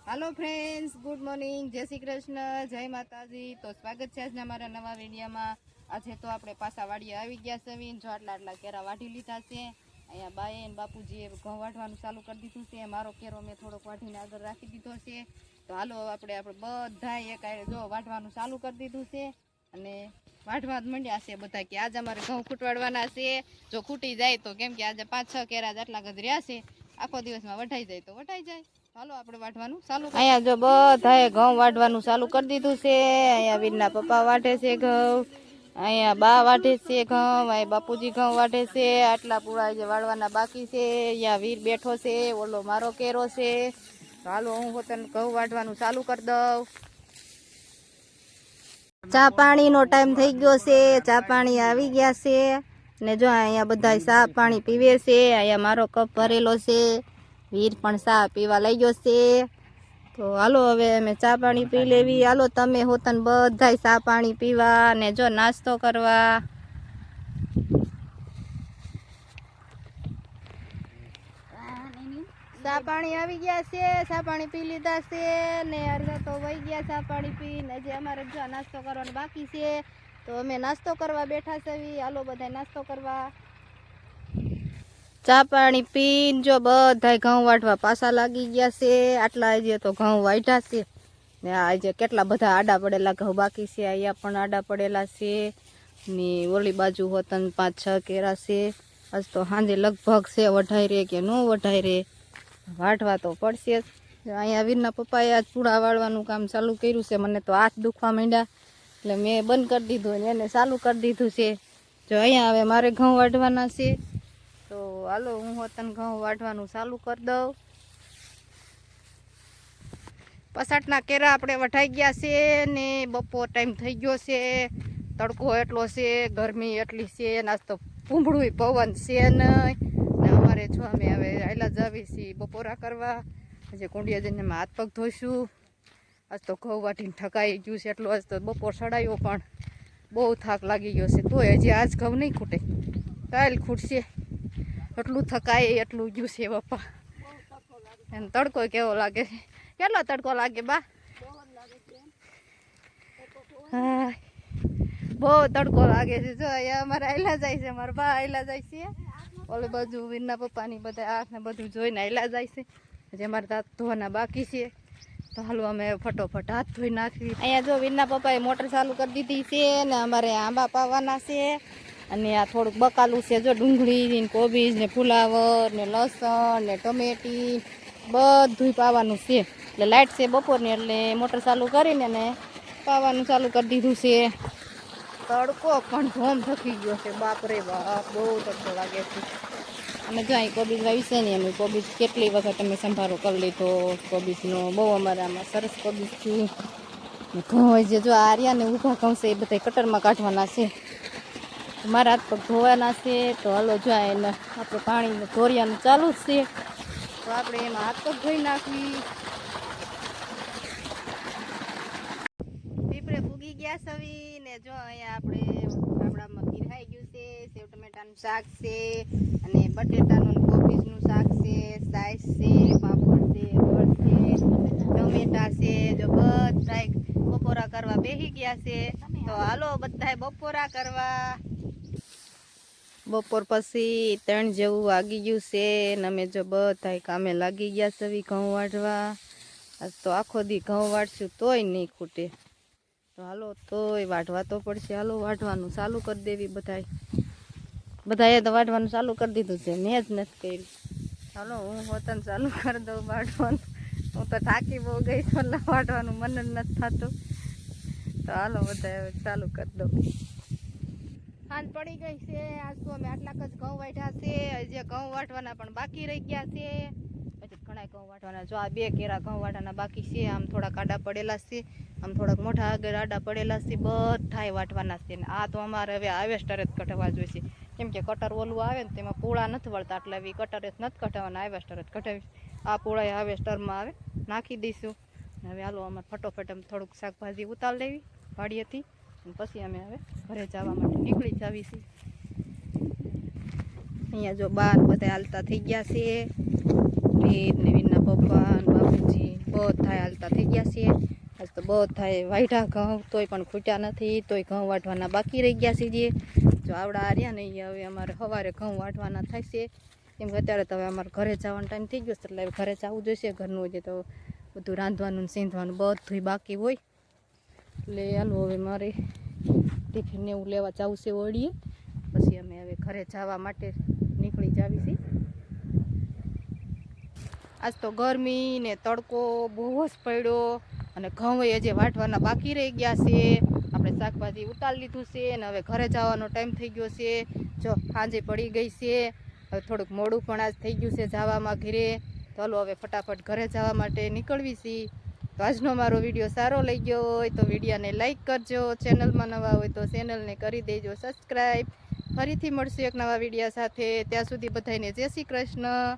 હાલો friends, good morning, જય શ્રી કૃષ્ણ, જય માતાજી. તો સ્વાગત છે આજના મારા નવા વિડીયોમાં. આજે તો આપણે પાછા વાડીએ આવી ગયા છે. જો આટલા કેરા વાઢી લીધા છે. અહીંયા બાએ અને બાપુજીએ ઘઉં વાઢવાનું ચાલુ કરી દીધું છે. મારો કેરો મેં થોડોક વાઢીને આગળ રાખી દીધો છે. તો હાલો આપણે બધા એક જો વાઢવાનું ચાલુ કરી દીધું છે. અને વાઢવા માંડ્યા છે બધા કે આજે અમારે ઘઉં ખૂટવાડવાના છે. જો ખૂટી જાય તો, કેમ કે આજે 5-6 કેરા જેટલા ગધર્યા છે. આખો દિવસમાં વઢાઈ જાય તો વઢાઈ જાય. હાલો આપણે વાઢવાનું ચાલુ. અહીંયા જો બધાએ ઘઉં વાઢવાનું ચાલુ કરી દીધું છે. અહીંયા વીરના પપ્પા વાઢે છે ઘઉં, અહીંયા બા વાઢે છે ઘઉં, અહીંયા બાપુજી ઘઉં વાઢે છે. આટલા પૂરા જે વાળવાના બાકી છે. અહીંયા વીર બેઠો છે, ઓલો મારો કેરો છે. હાલો હું પોતાને ઘઉં વાઢવાનું ચાલુ કરી દઉં. ચા પાણીનો ટાઈમ થઈ ગયો છે. ચા પાણી આવી ગયા છે ને જો અહીંયા બધા ચા પાણી પીવે છે. અહીંયા મારો કપ ભરેલો છે. વીર પણ ચા પીવા લઈ ગયો છે. તો હાલો હવે અમે ચા પાણી પી લેવી. હાલો તમે હોતન બધા ચા પાણી પીવા ને જો નાસ્તો કરવા. ચા પાણી આવી ગયા છે. ચા પાણી પી લીધા છે ને અડધા તો વહી ગયા ચા પાણી પી ને જે અમારે જો નાસ્તો કરવાનો બાકી છે. તો અમે નાસ્તો કરવા બેઠા છે. હાલો બધા નાસ્તો કરવા. ચા પાણી પીને જો બધા ઘઉં વાઢવા પાછા લાગી ગયા છે. આટલા આજે તો ઘઉં વાઢ્યા છે ને આજે કેટલા બધા આડા પડેલા ઘઉં બાકી છે. અહીંયા પણ આડા પડેલા છે ને ઓલી બાજુ હોતન 5-6 કેરા છે. આજ તો સાંજે લગભગ છે વઢાઈ રે કે ન વઢાઈ રે, વાઢવા તો પડશે જ. અહીંયા વીરના પપ્પાએ આજ પૂળા વાળવાનું કામ ચાલુ કર્યું છે. મને તો હાથ દુખવા માંડ્યા એટલે મેં બંધ કરી દીધું અને એને ચાલુ કરી દીધું છે. જો અહીંયા હવે મારે ઘઉં વાઢવાના છે. તો હાલો હું હોતન ઘઉં વાઢવાનું ચાલુ કરી દઉં. પસાટના કેરા આપણે વઢાઈ ગયા છે ને બપોર ટાઈમ થઈ ગયો છે. તડકો એટલો છે, ગરમી એટલી છે, આજ તો પૂંભળું પવન છે નહીં ને અમારે જો અમે હવે આયલા જ આવી છીએ બપોરા કરવા. હજી કુંડિયા જઈને અમે હાથ પગ ધોઈશું. આજ તો ઘઉં વાઢીને ઠકાઈ ગયું છે એટલું. આજ તો બપોર સડાયો પણ બહુ થાક લાગી ગયો છે. તોય હજી આજ ઘઉં નહીં ખૂટે, કાલ ખૂટશે. એટલું થકાય એટલું ગયું છે બાપા. એને તડકો કેવો લાગે છે? કેટલો તડકો લાગે બા? હા, બહુ તડકો લાગે છે. જો અહીંયા અમારે આયલા જાય છે, મારા બા આયલા જાય છે. ઓલી બાજુ વીરના પપ્પાની બધા આંખ ને બધું જોઈને આયલા જાય છે. જે અમારે દાંત ધોવાના બાકી છે. તો હાલો અમે ફટોફટ હાથ ધોઈ નાખવી. અહીંયા જો વીરના પપ્પાએ મોટર ચાલુ કરી દીધી છે ને અમારે આંબા પાવાના છે. અને આ થોડુંક બકાલું છે. જો ડુંગળી ને કોબીજ ને ફુલાવર ને લસણ ને ટમેટી બધું પાવાનું છે. એટલે લાઇટ છે બપોરની એટલે મોટર ચાલુ કરીને ને પાવાનું ચાલુ કરી દીધું છે. તડકો પણ ધોમ થકી ગયો છે. બાપ રે બાપ, બહુ તડકો લાગે છે. અને જો અહીં કોબીજ વાવી છે ને અમે કોબીજ કેટલી વખત અમે સંભારો કરી લીધો કોબીજનો. બહુ અમારે આમાં સરસ કોબીજ છે. ઘઉં જે જો આર્યા ને ઊભા ઘઉં છે એ બધા કટરમાં કાઢવાના છે. મારા હાથ પગ ધોવાના છે. તો હાલો જો એને આપણે પાણી ધોરિયાનું ચાલુ જ છે. તો આપણે એમાં હાથ પગ ધોઈ નાખવી. પીપળે ફૂગી ગયા સવી ને જો અહીંયા આપણે આપણામાં ગીરાઈ ગયું છે. સેવ ટમેટાનું શાક છે અને બટેટાનું કોબીજનું શાક છે, સાઈસ છે, પાપડ છે, ગોળ છે, ટમેટા છે. જો બધા બપોરા કરવા બેસી ગયા છે. તો હાલો બધા બપોરા કરવા. બપોર પછી 3 જેવું વાગી ગયું છે ને અમે જો બધા કામે લાગી ગયા છે ઘઉં વાઢવા. આજ તો આખો દી ઘઉં વાઢશું તોય નહીં ખૂટે. તો હાલો તોય વાઢવા તો પડશે. હાલો વાઢવાનું ચાલુ કરી દેવી. બધાએ તો વાઢવાનું ચાલુ કરી દીધું છે, મેં જ નથી કર્યું. હાલો હું પોતાને ચાલુ કરી દઉં વાઢવાનું. હું તો થાકી બહુ ગઈ છું એટલે વાઢવાનું મન જ નથી થતું. તો હાલો બધા હવે ચાલુ કરી દઉં. સાંજ પડી ગઈ છે. આજ તો અમે આટલાક જ ઘઉં વાઢ્યા છે. જે ઘઉં વાટવાના પણ બાકી રહી ગયા છે. પછી ઘણા ઘઉં વાટવાના જો આ 2 કેરા ઘઉં વાટવાના બાકી છે. આમ થોડાક આડા પડેલા છે, આમ થોડાક મોટા આગળ આડા પડેલા છે. બધાય વાટવાના છે. ને આ તો અમારે હવે હાર્વેસ્ટર જ કઢાવવા જોઈશે. કેમ કે કટર ઓલું આવે ને તેમાં પૂળા નથી વળતા એટલે હવે કટર જ નથી કઢાવવાના, હાર્વેસ્ટર જ કઢાવીશ. આ પૂળા હાર્વેસ્ટરમાં આવે નાખી દઈશું. હવે હાલો અમારે ફટોફટ એમ થોડુંક શાકભાજી ઉતાર લેવી વાડીએથી. પછી અમે હવે ઘરે જવા માટે નીકળી જાવીશું. અહીંયા જો બા બધા હાલતા થઈ ગયા છે. વીર ને વીરના પપ્પા ને બાપુજી બહુ બધા હાલતા થઈ ગયા છીએ. આજ તો બધા વાઢા ઘઉં તોય પણ ખૂટ્યા નથી, તોય ઘઉં વાઢવાના બાકી રહી ગયા છે. જો આવડા આર્યા ને એ હવે અમારે સવારે ઘઉં વાઢવાના થાય છે. કેમ કે અત્યારે તો હવે અમારે ઘરે જવાનો ટાઈમ થઈ ગયો છે, એટલે હવે ઘરે જવું જોઈશે. ઘરનું જે તો બધું રાંધવાનું ને સીંધવાનું બધું બાકી હોય. એટલે હાલો હવે મારે ટિફિન એવું લેવા જવું છે ઓળીએ, પછી અમે હવે ઘરે જવા માટે નીકળી જાવી છીએ. આજ તો ગરમી ને તડકો બહુ જ પડ્યો અને ઘઉં હજી વાઢવાના બાકી રહી ગયા છે. આપણે શાકભાજી ઉતારી લીધું છે અને હવે ઘરે જવાનો ટાઈમ થઈ ગયો છે. જો સાંજે પડી ગઈ છે, હવે થોડુંક મોડું પણ આજ થઈ ગયું છે જવામાં ઘરે. ચાલો હવે ફટાફટ ઘરે જવા માટે નીકળવી છીએ. તો આજનો મારો વિડીયો સારો લઈ ગયો હોય તો વિડીયોને લાઈક કરજો, ચેનલમાં નવા હોય તો ચેનલને કરી દેજો સબસ્ક્રાઈબ. ફરીથી મળશું એક નવા વિડીયો સાથે. ત્યાં સુધી બધાને જય શ્રી કૃષ્ણ.